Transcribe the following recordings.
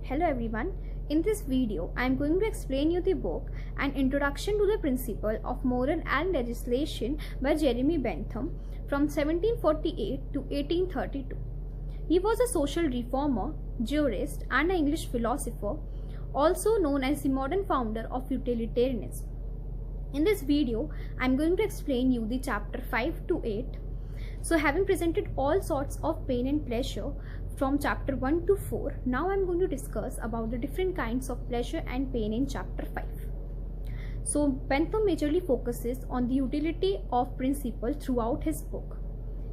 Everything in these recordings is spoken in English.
Hello everyone. In this video, I am going to explain you the book An Introduction to the Principle of Moral and Legislation by Jeremy Bentham from 1748 to 1832. He was a social reformer, jurist and an English philosopher, also known as the modern founder of utilitarianism. In this video, I am going to explain you the chapter 5 to 8. So having presented all sorts of pain and pleasure from chapter 1 to 4, now I am going to discuss about the different kinds of pleasure and pain in chapter 5. So Bentham majorly focuses on the utility of principle throughout his book.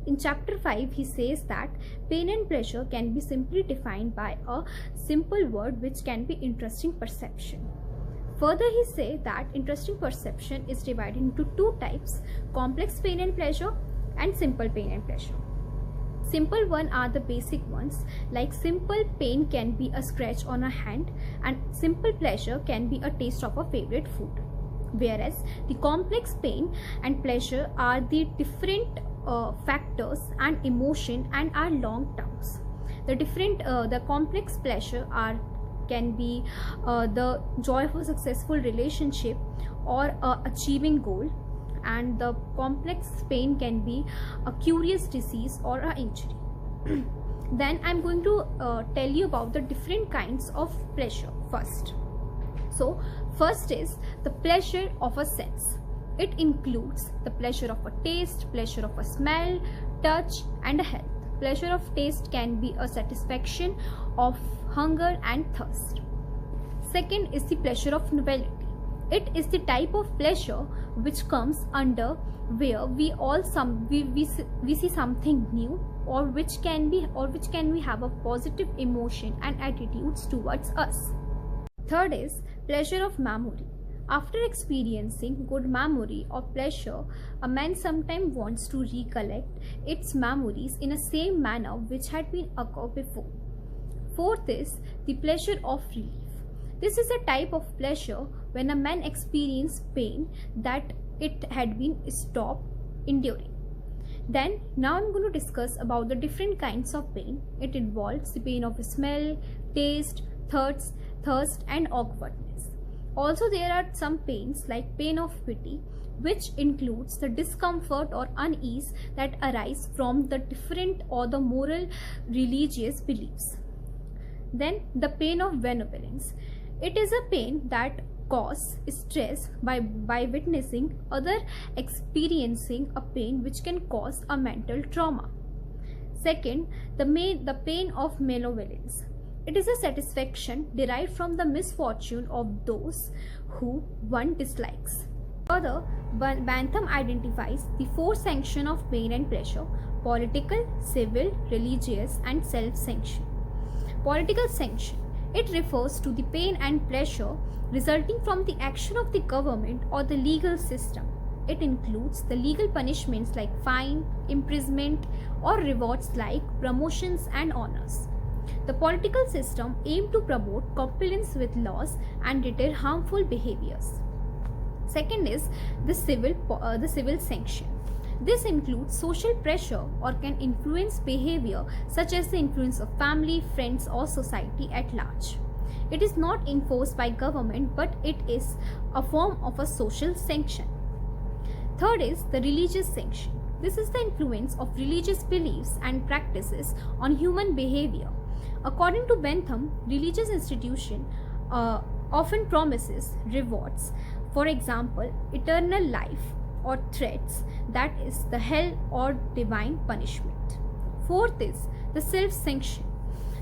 In chapter 5, he says that pain and pleasure can be simply defined by a simple word which can be interesting perception. Further, he says that interesting perception is divided into two types: complex pain and pleasure and simple pain and pleasure. Simple one are the basic ones, like simple pain can be a scratch on a hand and simple pleasure can be a taste of a favorite food. Whereas the complex pain and pleasure are the different factors and emotion and are long terms. The complex pleasure can be the joy of a successful relationship or achieving goal, and the complex pain can be a curious disease or an injury. Then I'm going to tell you about the different kinds of pleasure first. So first is the pleasure of a sense. It includes the pleasure of a taste, pleasure of a smell, touch and a health. Pleasure of taste can be a satisfaction of hunger and thirst. Second is the pleasure of novelty. It is the type of pleasure which comes under where we see something new, or which can we have a positive emotion and attitudes towards us. Third is pleasure of memory. After experiencing good memory or pleasure, a man sometimes wants to recollect its memories in a same manner which had been occurred before. Fourth is the pleasure of relief. This is a type of pleasure when a man experiences pain that it had been stopped enduring. Then now I'm going to discuss about the different kinds of pain. It involves the pain of smell, taste, thirst and awkwardness. Also there are some pains like pain of pity, which includes the discomfort or unease that arise from the different or the moral religious beliefs. Then the pain of benevolence. It is a pain that causes stress by witnessing other experiencing a pain which can cause a mental trauma. Second, the pain of malevolence. It is a satisfaction derived from the misfortune of those who one dislikes. Further, Bentham identifies the four sanctions of pain and pleasure: political, civil, religious and self-sanction. Political sanction. It refers to the pain and pleasure resulting from the action of the government or the legal system. It includes the legal punishments like fine, imprisonment or rewards like promotions and honors. The political system aims to promote compliance with laws and deter harmful behaviors. Second is the civil sanction. This includes social pressure or can influence behavior such as the influence of family, friends or society at large. It is not enforced by government, but it is a form of a social sanction. Third is the religious sanction. This is the influence of religious beliefs and practices on human behavior. According to Bentham, religious institution often promises rewards, for example, eternal life, or threats, that is the hell or divine punishment. Fourth is the self-sanction.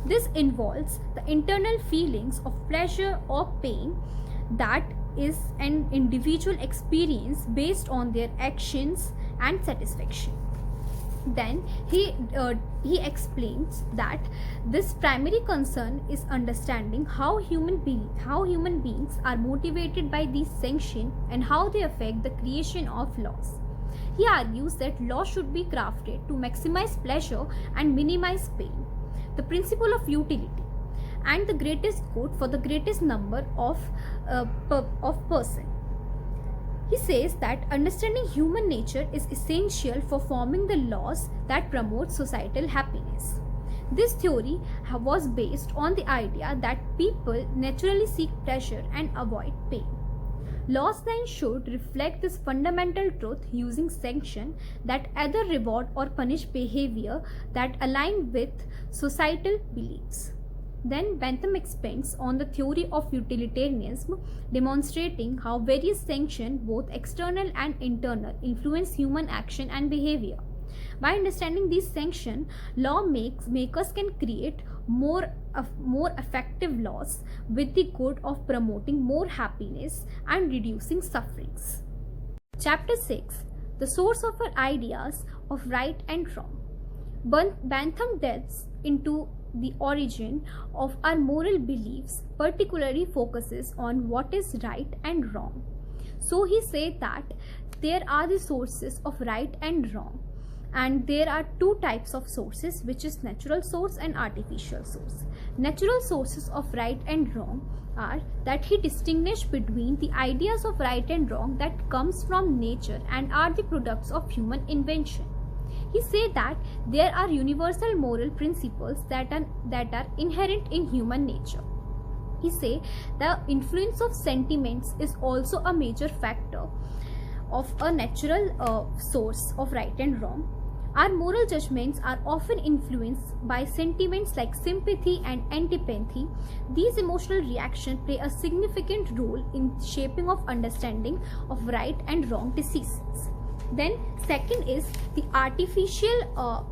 This involves the internal feelings of pleasure or pain that is an individual experience based on their actions and satisfaction. Then he explains that this primary concern is understanding how human beings are motivated by these sanctions and how they affect the creation of laws. He argues that laws should be crafted to maximize pleasure and minimize pain. The principle of utility and the greatest good for the greatest number of person. He says that understanding human nature is essential for forming the laws that promote societal happiness. This theory was based on the idea that people naturally seek pleasure and avoid pain. Laws then should reflect this fundamental truth using sanction that either reward or punish behavior that align with societal beliefs. Then Bentham expands on the theory of utilitarianism, demonstrating how various sanctions, both external and internal, influence human action and behavior. By understanding these sanctions, lawmakers can create more effective laws with the goal of promoting more happiness and reducing sufferings. Chapter 6: The source of our ideas of right and wrong. Bentham delves into the origin of our moral beliefs, particularly focuses on what is right and wrong. So he said that there are the sources of right and wrong, and there are two types of sources, which is natural source and artificial source. Natural sources of right and wrong are that he distinguished between the ideas of right and wrong that comes from nature and are the products of human invention. He said that there are universal moral principles that are inherent in human nature. He said the influence of sentiments is also a major factor of a natural source of right and wrong. Our moral judgments are often influenced by sentiments like sympathy and antipathy. These emotional reactions play a significant role in shaping of understanding of right and wrong decisions. Then second is the artificial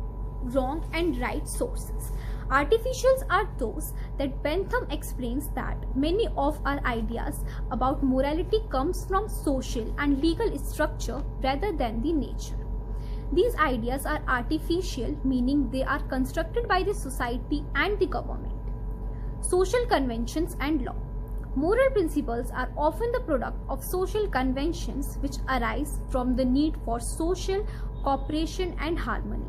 wrong and right sources. Artificials are those that Bentham explains that many of our ideas about morality comes from social and legal structure rather than the nature. These ideas are artificial, meaning they are constructed by the society and the government. Social conventions and law. Moral principles are often the product of social conventions which arise from the need for social cooperation and harmony.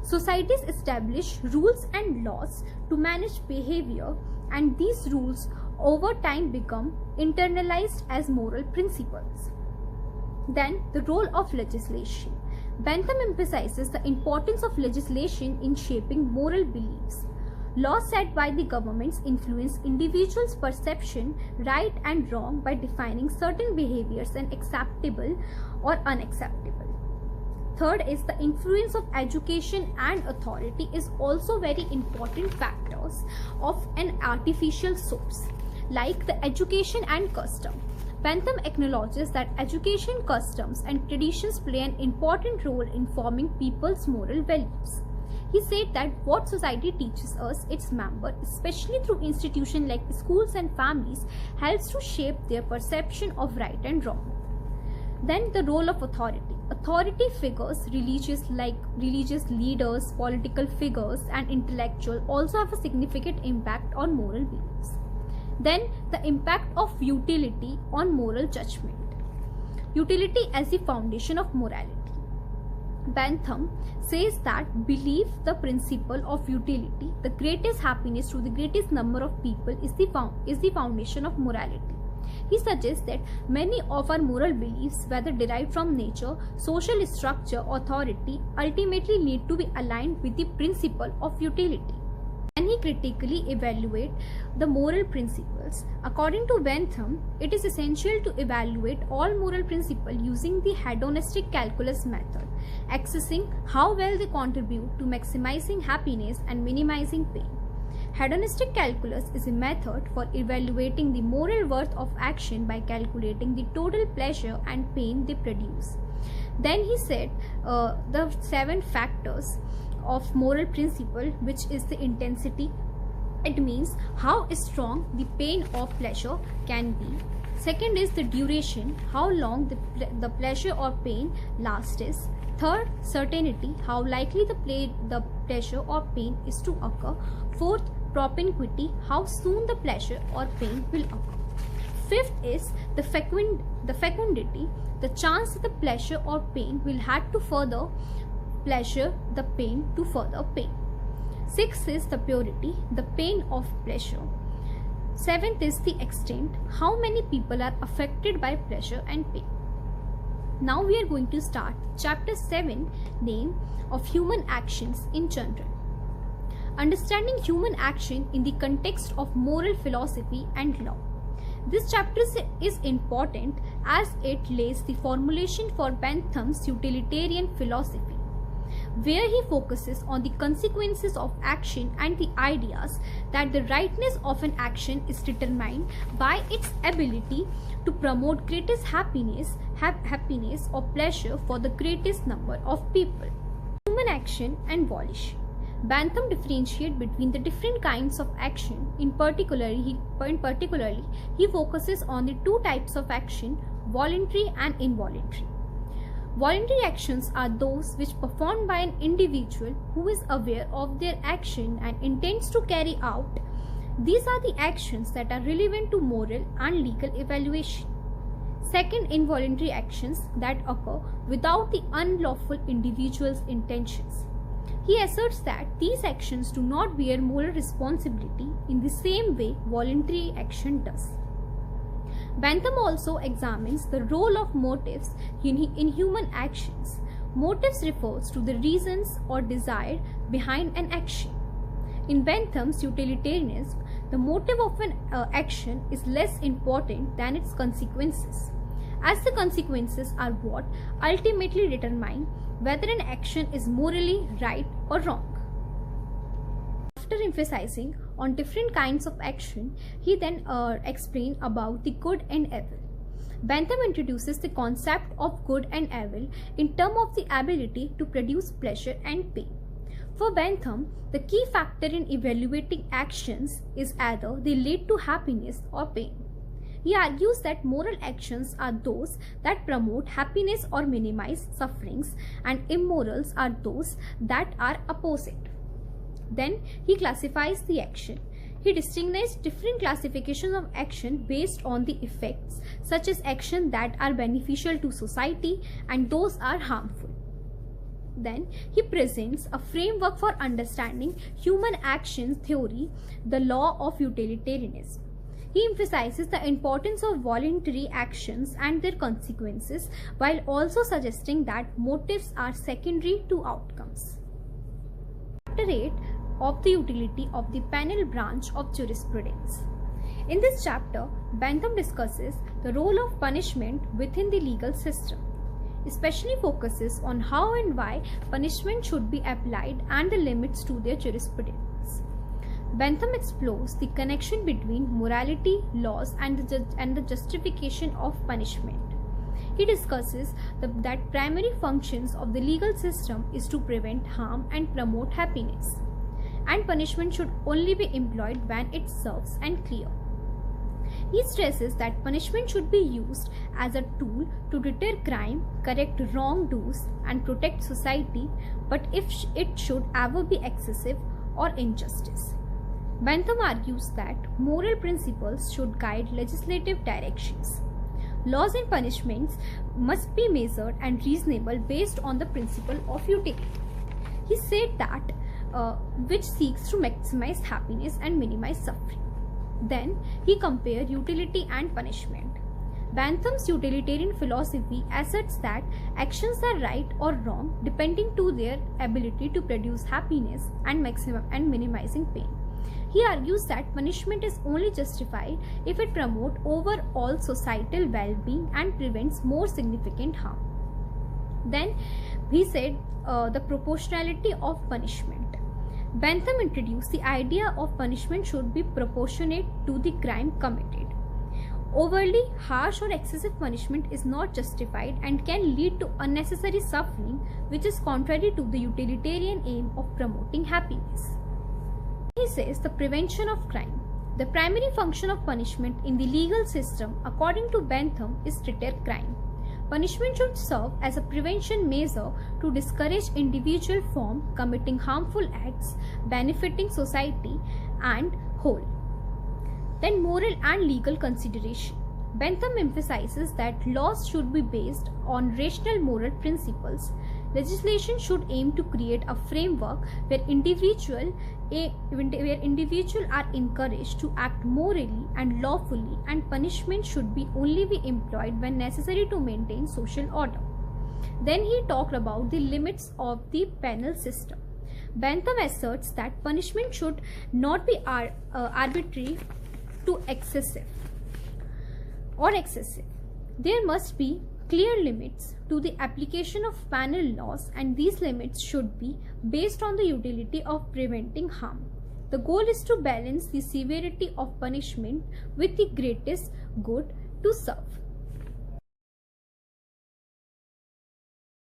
Societies establish rules and laws to manage behavior, and these rules over time become internalized as moral principles. Then the role of legislation. Bentham emphasizes the importance of legislation in shaping moral beliefs. Laws set by the governments influence individuals' perception right and wrong by defining certain behaviors as acceptable or unacceptable. Third is the influence of education and authority is also very important factors of an artificial source, like the education and custom. Bentham acknowledges that education, customs, and traditions play an important role in forming people's moral values. He said that what society teaches us, its members, especially through institutions like schools and families, helps to shape their perception of right and wrong. Then the role of authority. Authority figures, religious leaders, political figures, and intellectuals also have a significant impact on moral beliefs. Then the impact of utility on moral judgment. Utility as the foundation of morality. Bentham says that believe the principle of utility, the greatest happiness to the greatest number of people, is the foundation of morality. He suggests that many of our moral beliefs, whether derived from nature, social structure, authority, ultimately need to be aligned with the principle of utility. And he critically evaluates the moral principles. According to Bentham, it is essential to evaluate all moral principles using the hedonistic calculus method, assessing how well they contribute to maximizing happiness and minimizing pain. Hedonistic calculus is a method for evaluating the moral worth of action by calculating the total pleasure and pain they produce. Then he said the 7 factors of moral principle, which is the intensity. It means how strong the pain or pleasure can be. Second is the duration, how long the pleasure or pain lasts. Third, certainty, how likely the pleasure or pain is to occur. Fourth, propinquity, how soon the pleasure or pain will occur. Fifth is the fecundity, the chance that the pleasure or pain will have to further pleasure the pain to further pain. Sixth is the purity, the pain of pleasure. Seventh is the extent, how many people are affected by pleasure and pain. Now we are going to start chapter 7, name of human actions in general. understanding human action in the context of moral philosophy and law. This chapter is important as it lays the formulation for Bentham's utilitarian philosophy, where he focuses on the consequences of action and the ideas that the rightness of an action is determined by its ability to promote greatest happiness or pleasure for the greatest number of people. Human action and volition. Bentham differentiates between the different kinds of action. In particular, he focuses on the two types of action, voluntary and involuntary. Voluntary actions are those which performed by an individual who is aware of their action and intends to carry out. These are the actions that are relevant to moral and legal evaluation. Second, involuntary actions that occur without the unlawful individual's intentions. He asserts that these actions do not bear moral responsibility in the same way voluntary action does. Bentham also examines the role of motives in human actions. Motives refers to the reasons or desire behind an action. In Bentham's utilitarianism, the motive of an action is less important than its consequences, as the consequences are what ultimately determine whether an action is morally right or wrong. After emphasizing on different kinds of action, he then explained about the good and evil. Bentham introduces the concept of good and evil in terms of the ability to produce pleasure and pain. For Bentham, the key factor in evaluating actions is either they lead to happiness or pain. He argues that moral actions are those that promote happiness or minimize sufferings, and immorals are those that are opposite. Then he classifies the action. He distinguishes different classifications of action based on the effects, such as actions that are beneficial to society and those are harmful. Then he presents a framework for understanding human action theory, the law of utilitarianism. He emphasizes the importance of voluntary actions and their consequences, while also suggesting that motives are secondary to outcomes. Chapter 8 of the utility of the penal branch of jurisprudence. In this chapter, Bentham discusses the role of punishment within the legal system, especially focuses on how and why punishment should be applied and the limits to their jurisprudence. Bentham explores the connection between morality, laws, and the justification of punishment. He discusses that primary functions of the legal system is to prevent harm and promote happiness, and punishment should only be employed when it serves and clear. He stresses that punishment should be used as a tool to deter crime, correct wrongdoers, and protect society, but if it should ever be excessive or injustice. Bentham argues that moral principles should guide legislative directions. Laws and punishments must be measured and reasonable based on the principle of utility. He said that which seeks to maximize happiness and minimize suffering. Then he compared utility and punishment. Bentham's utilitarian philosophy asserts that actions are right or wrong depending to their ability to produce happiness and minimizing pain. He argues that punishment is only justified if it promotes overall societal well-being and prevents more significant harm. Then he said the proportionality of punishment. Bentham introduced the idea of punishment should be proportionate to the crime committed. Overly harsh or excessive punishment is not justified and can lead to unnecessary suffering, which is contrary to the utilitarian aim of promoting happiness. He says the prevention of crime. The primary function of punishment in the legal system, according to Bentham, is to deter crime. Punishment should serve as a prevention measure to discourage individual from committing harmful acts benefiting society and whole. Then moral and legal consideration. Bentham emphasizes that laws should be based on rational moral principles. Legislation should aim to create a framework where individuals are encouraged to act morally and lawfully, and punishment should only be employed when necessary to maintain social order. Then he talked about the limits of the penal system. Bentham asserts that punishment should not be arbitrary to excessive. There must be clear limits to the application of penal laws, and these limits should be based on the utility of preventing harm. The goal is to balance the severity of punishment with the greatest good to serve.